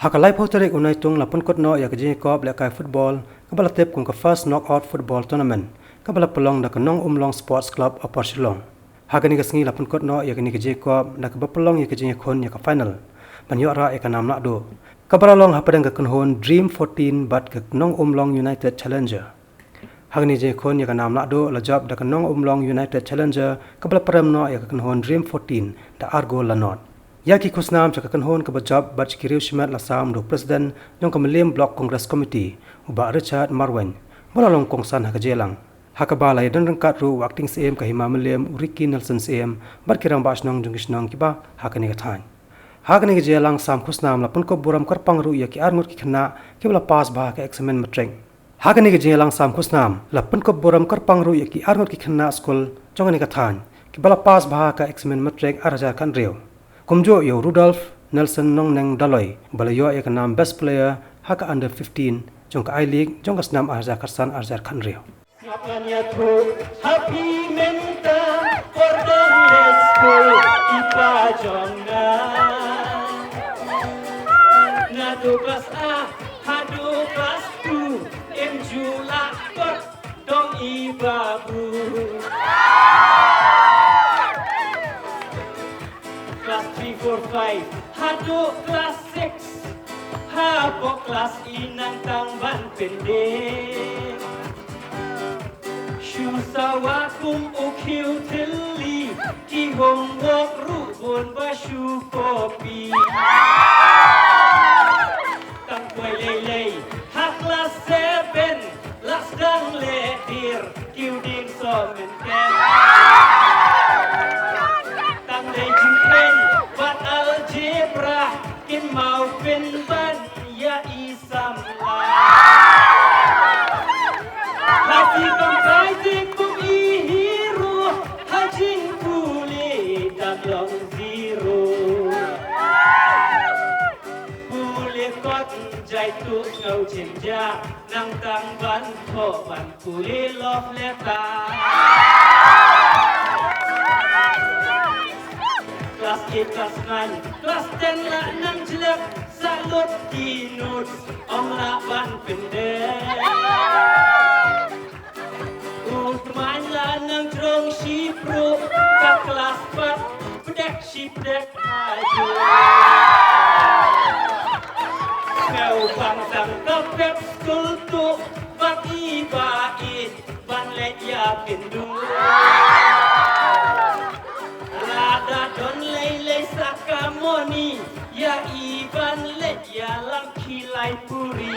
Hakalai poterik unai tung lapun kot no ya kejeng kop lekai football kabala tep kung ka first knockout football tournament kabala pelong da Nongumlong Sports Club of Shillong. Hagani kasngi lapun kot no ya kini kejeng kop da ka pelong ya kejeng khon ya ka final. Ban yo ra ya ka nam nak do. Kabala long hapadang ka kynhun Dream 14 bat ka Nongumlong United Challenger. Hagani je khon ya ka nam nak do la job da ka Nongumlong United Challenger kabala param no ya ka kynhun Dream 14 da argo lanot. Yaki kusnam cakap kynhun ke bajab bat kiriu shimat lasam do presiden yang kemelim blok Congress Committee uba Richard Marwen bola long kongsan hak jelang hakabala dan rengkat ru acting CM ke hima melim Ricky Nelson CM bat kirang bas nong jungisnong kiba hakani kathan hakani jelang sam kusnam lapun ko buram karpang ru ya ki arngut ki khna ki bala pas ba ke examen matreng hakani jelang sam kusnam lapun ko buram karpang ru ya ki arngut ki khna school jongani kathan ki bala pas ba ke examen matreng araja kan reu Kumjo yo Rudolph Nelson Nong Neng Daloi balayo ya kanam best player haka under 15 jong ka I League jong ka snam arja karsan arja kanrio. Ngapanya tu happy menta kordon lesko ipa jonga Nadu kelas A hadu kelas 2 emjula kor dong ibabu Kelas 3, 4, 5 hadu kelas 6 habo kelas inang tangban pendek Shusawa kum ukiu teli ki homework rubun basu kopi Tang kuai lelei ha kelas 7 las dang ledir kiu ding so menten Tang dei jingpen bat algebra kin mau pen ban ya isam la Hati kampai tikum ihiru hajing kuli dan long zero Kuli kot jai tu ngau jenja nang tang ban ko ban kuli lof leta Kelas 8, kelas 9, kelas 10 lah nang jelek salut kinut om nak ban pendek Utman lah nang drong shipro ke kelas 4 pedek shipdek aja Kau bangtang ke pep school tu bagi bait ban let ya pindu Lada don lele sakamoni ya iban let ya lang kilai puri